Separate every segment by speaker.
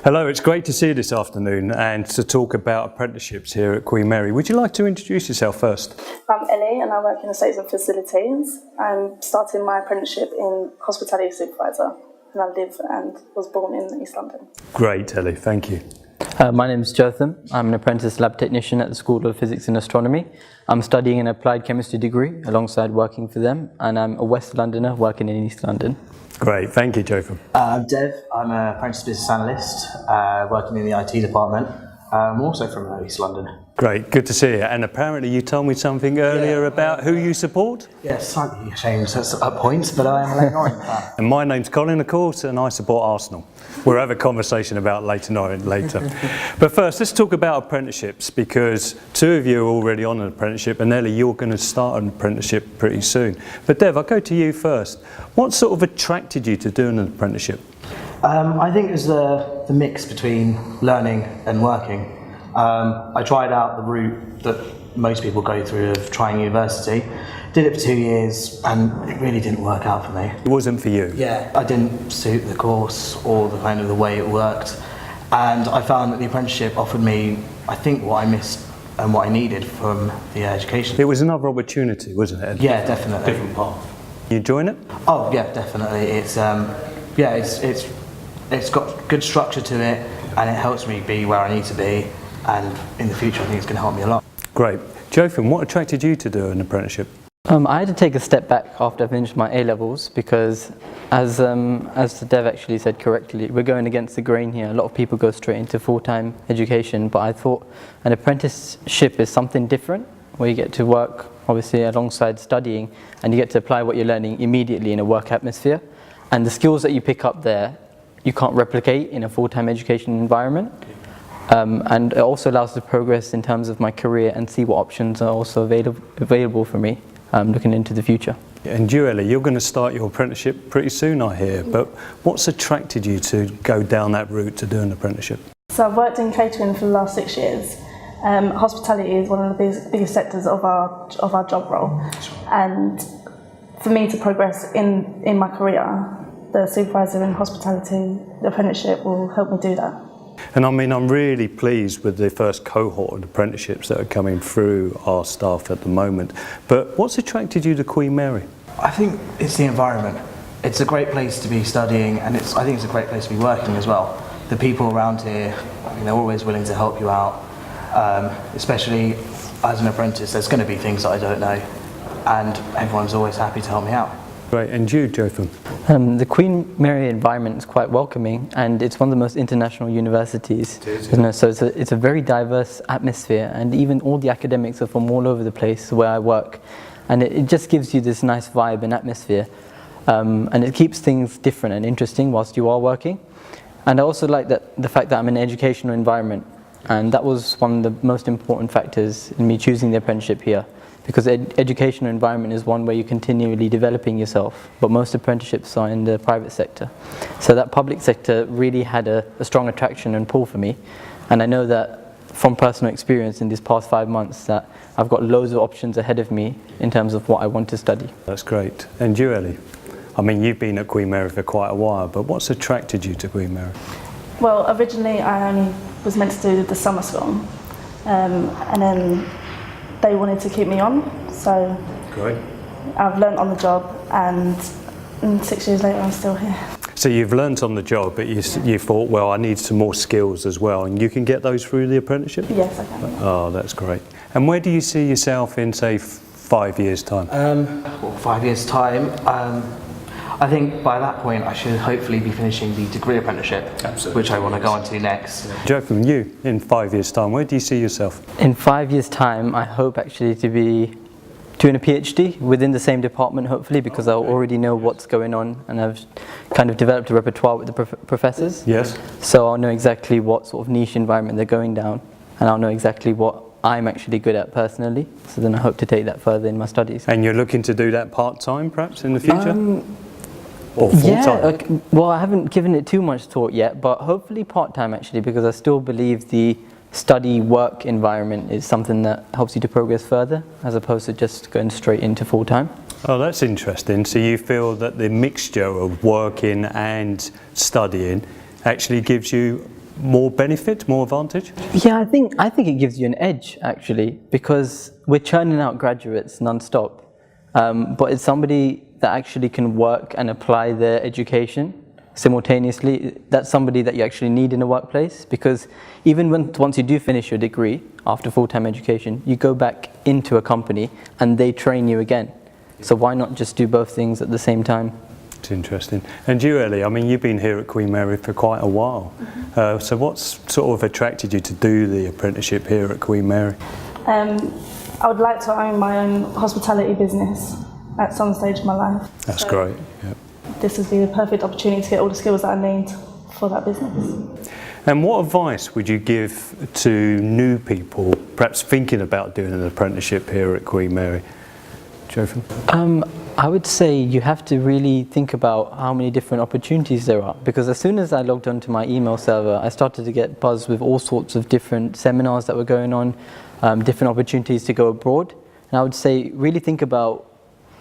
Speaker 1: Hello, it's great to see you this afternoon and to talk about apprenticeships here at Queen Mary. Would you like to introduce yourself first?
Speaker 2: I'm Ellie and I work in estates and facilities. I'm starting my apprenticeship in hospitality supervisor and I live and was born in East London.
Speaker 1: Great, Ellie, thank you.
Speaker 3: My name is Jotham. I'm an apprentice lab technician at the School of Physics and Astronomy. I'm studying an applied chemistry degree alongside working for them, and I'm a West Londoner working in East London.
Speaker 1: Great, thank you, Jotham.
Speaker 4: I'm Dev. I'm an apprentice business analyst working in the IT department. I'm also from East London.
Speaker 1: Great, good to see you. And apparently you told me something earlier about who you support?
Speaker 4: Yeah, slightly ashamed at points, but I am a Leighton fan.
Speaker 1: And my name's Colin, of course, and I support Arsenal. We'll have a conversation about Leighton Orient later. But first, let's talk about apprenticeships, because two of you are already on an apprenticeship, and Ellie, you're going to start an apprenticeship pretty soon. But Dev, I'll go to you first. What sort of attracted you to doing an apprenticeship?
Speaker 4: I think it was the mix between learning and working. I tried out the route that most people go through of trying university. Did it for 2 years and it really didn't work out for me.
Speaker 1: It wasn't for you?
Speaker 4: Yeah, I didn't suit the course or the kind of the way it worked. And I found that the apprenticeship offered me, I think, what I missed and what I needed from the education.
Speaker 1: It was another opportunity, wasn't it?
Speaker 4: Yeah, definitely.
Speaker 1: Different path. You enjoying it?
Speaker 4: Oh yeah, definitely. It's got good structure to it and it helps me be where I need to be, and in the future I think it's going to help me a lot.
Speaker 1: Great. Jotham, what attracted you to do an apprenticeship?
Speaker 3: I had to take a step back after I finished my A-levels because, as the Dev actually said correctly, we're going against the grain here. A lot of people go straight into full-time education, but I thought an apprenticeship is something different, where you get to work obviously alongside studying and you get to apply what you're learning immediately in a work atmosphere, and the skills that you pick up there you can't replicate in a full-time education environment. And it also allows to progress in terms of my career and see what options are also available for me looking into the future.
Speaker 1: And you, Ellie, you're going to start your apprenticeship pretty soon, I hear, but what's attracted you to go down that route to do an apprenticeship?
Speaker 2: So I've worked in catering for the last 6 years. Hospitality is one of the biggest sectors of our job role, and for me to progress in my career, the supervisor in hospitality, the apprenticeship will help me do that.
Speaker 1: And I mean, I'm really pleased with the first cohort of apprenticeships that are coming through our staff at the moment. But what's attracted you to Queen Mary?
Speaker 4: I think it's the environment. It's a great place to be studying, and I think it's a great place to be working as well. The people around here, I mean, they're always willing to help you out. Especially as an apprentice, there's going to be things that I don't know, and everyone's always happy to help me out.
Speaker 1: Great, and you, Jotham?
Speaker 3: The Queen Mary environment is quite welcoming, and it's one of the most international universities. So it's a very diverse atmosphere, and even all the academics are from all over the place where I work, and it just gives you this nice vibe and atmosphere, and it keeps things different and interesting whilst you are working. And I also like the fact that I'm in an educational environment, and that was one of the most important factors in me choosing the apprenticeship here. Because the educational environment is one where you're continually developing yourself, but most apprenticeships are in the private sector. So that public sector really had a strong attraction and pull for me, and I know that from personal experience in these past 5 months that I've got loads of options ahead of me in terms of what I want to study.
Speaker 1: That's great. And you, Ellie? I mean, you've been at Queen Mary for quite a while, but what's attracted you to Queen Mary?
Speaker 2: Well, originally I only was meant to do the summer school, and then they wanted to keep me on, so
Speaker 1: Great.
Speaker 2: I've learnt on the job, and 6 years later I'm still here.
Speaker 1: So you've learnt on the job, but you thought, well, I need some more skills as well, and you can get those through the apprenticeship?
Speaker 2: Yes, I can.
Speaker 1: Oh, that's great. And where do you see yourself in, say, 5 years' time?
Speaker 4: 5 years' time, I think by that point I should hopefully be finishing the degree apprenticeship, which I want to go on to next.
Speaker 1: Jotham, you, in 5 years' time, where do you see yourself?
Speaker 3: In 5 years' time, I hope actually to be doing a PhD within the same department, hopefully, because I already know what's going on and I've kind of developed a repertoire with the professors.
Speaker 1: Yes.
Speaker 3: So I'll know exactly what sort of niche environment they're going down, and I'll know exactly what I'm actually good at personally. So then I hope to take that further in my studies.
Speaker 1: And you're looking to do that part-time, perhaps, in the future? Or full-time?
Speaker 3: Yeah, well, I haven't given it too much thought yet, but hopefully part-time actually, because I still believe the study-work environment is something that helps you to progress further, as opposed to just going straight into full-time.
Speaker 1: Oh, that's interesting. So you feel that the mixture of working and studying actually gives you more benefit, more advantage?
Speaker 3: Yeah, I think it gives you an edge actually, because we're churning out graduates non-stop, but it's somebody that actually can work and apply their education simultaneously. That's somebody that you actually need in a workplace, because even once you do finish your degree after full-time education, you go back into a company and they train you again. So why not just do both things at the same time?
Speaker 1: It's interesting. And you, Ellie, I mean, you've been here at Queen Mary for quite a while. So what's sort of attracted you to do the apprenticeship here at Queen Mary?
Speaker 2: I would like to own my own hospitality business at some stage of my life.
Speaker 1: That's
Speaker 2: So
Speaker 1: great. Yeah.
Speaker 2: This would be the perfect opportunity to get all the skills that I need for that business.
Speaker 1: And what advice would you give to new people, perhaps thinking about doing an apprenticeship here at Queen Mary? Jotham?
Speaker 3: I would say you have to really think about how many different opportunities there are, because as soon as I logged onto my email server, I started to get buzzed with all sorts of different seminars that were going on, different opportunities to go abroad. And I would say really think about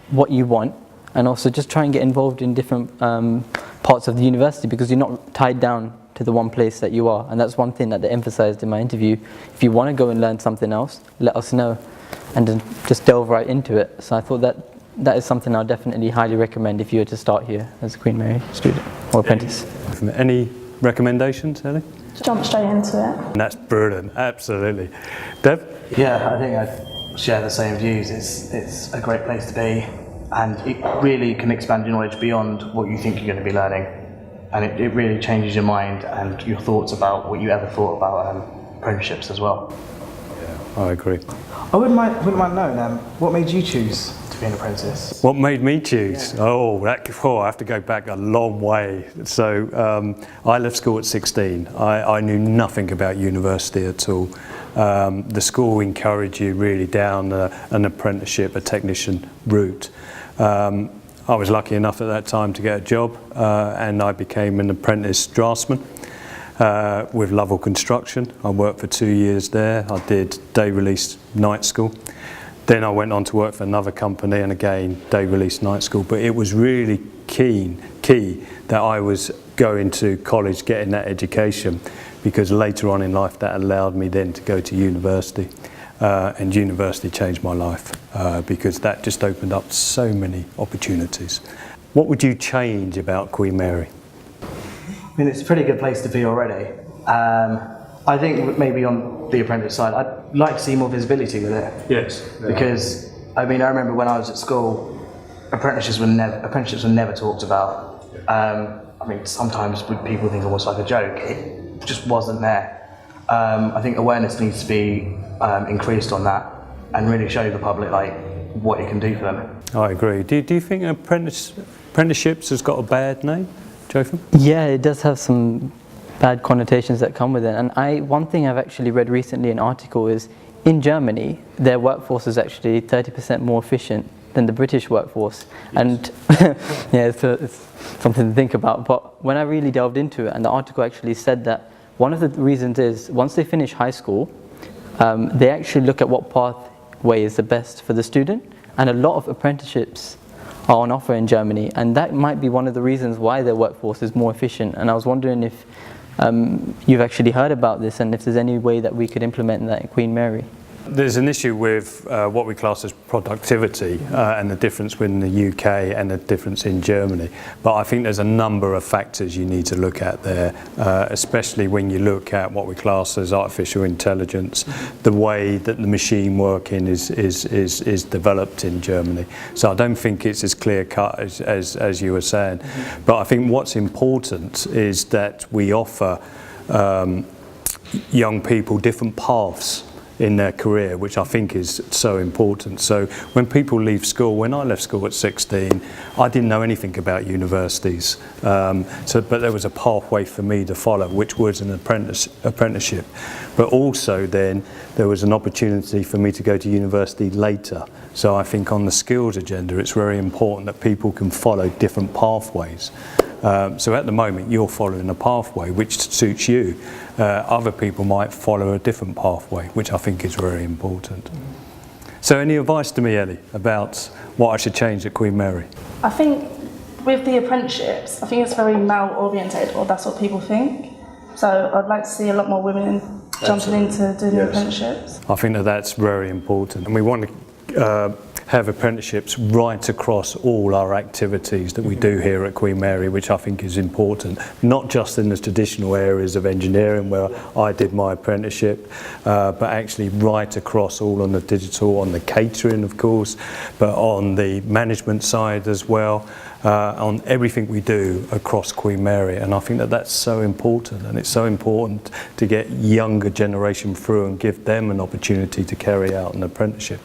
Speaker 3: what you want, and also just try and get involved in different parts of the university, because you're not tied down to the one place that you are. And that's one thing that they emphasized in my interview. If you want to go and learn something else, let us know, and then just delve right into it. So I thought that is something I'll definitely highly recommend if you were to start here as a Queen Mary student or apprentice.
Speaker 1: Any recommendations, Ellie?
Speaker 2: Jump straight into it.
Speaker 1: And that's brilliant, absolutely. Deb?
Speaker 4: Yeah, I think I share the same views. It's a great place to be, and it really can expand your knowledge beyond what you think you're going to be learning, and it really changes your mind and your thoughts about what you ever thought about apprenticeships as well.
Speaker 1: I agree.
Speaker 4: I wouldn't mind knowing what made you choose to be an apprentice?
Speaker 1: What made me choose? Yeah. I have to go back a long way. So I left school at 16. I knew nothing about university at all. The school encouraged you really down an apprenticeship, a technician route. I was lucky enough at that time to get a job, and I became an apprentice draftsman with Lovell Construction. I worked for 2 years there. I did day release night school. Then I went on to work for another company, and again day release night school. But it was really key that I was going to college, getting that education, because later on in life that allowed me then to go to university. And university changed my life because that just opened up so many opportunities. What would you change about Queen Mary?
Speaker 4: I mean, it's a pretty good place to be already. I think maybe on the apprentice side, I'd like to see more visibility with it.
Speaker 1: Yes.
Speaker 4: Because, I mean, I remember when I was at school, apprenticeships were never talked about. I mean, sometimes people think almost like a joke. It just wasn't there. I think awareness needs to be increased on that, and really show the public like what it can do for them.
Speaker 1: I agree. Do you think apprenticeships has got a bad name, Jotham?
Speaker 3: Yeah, it does have some bad connotations that come with it. And one thing I've actually read recently, an article, is in Germany, their workforce is actually 30% more efficient than the British workforce. Yes. And yeah, it's something to think about. But when I really delved into it, and the article actually said that one of the reasons is once they finish high school, they actually look at what pathway is the best for the student. And a lot of apprenticeships are on offer in Germany, and that might be one of the reasons why their workforce is more efficient. And I was wondering if you've actually heard about this, and if there's any way that we could implement that at Queen Mary.
Speaker 1: There's an issue with what we class as productivity and the difference between the UK and the difference in Germany. But I think there's a number of factors you need to look at there, especially when you look at what we class as artificial intelligence, the way that the machine working is developed in Germany. So I don't think it's as clear cut as you were saying. But I think what's important is that we offer young people different paths in their career, which I think is so important. So when people leave school, when I left school at 16, I didn't know anything about universities. But there was a pathway for me to follow, which was an apprenticeship. But also then there was an opportunity for me to go to university later. So I think on the skills agenda, it's very important that people can follow different pathways. So at the moment you're following a pathway which suits you. Other people might follow a different pathway, which I think is very important. So any advice to me, Ellie, about what I should change at Queen Mary?
Speaker 2: I think with the apprenticeships, I think it's very male orientated, or that's what people think. So I'd like to see a lot more women jumping into doing the apprenticeships.
Speaker 1: I think that that's very important, and we want to have apprenticeships right across all our activities that we do here at Queen Mary, which I think is important, not just in the traditional areas of engineering where I did my apprenticeship, but actually right across all on the digital, on the catering of course, but on the management side as well, on everything we do across Queen Mary. And I think that that's so important, and it's so important to get younger generation through and give them an opportunity to carry out an apprenticeship.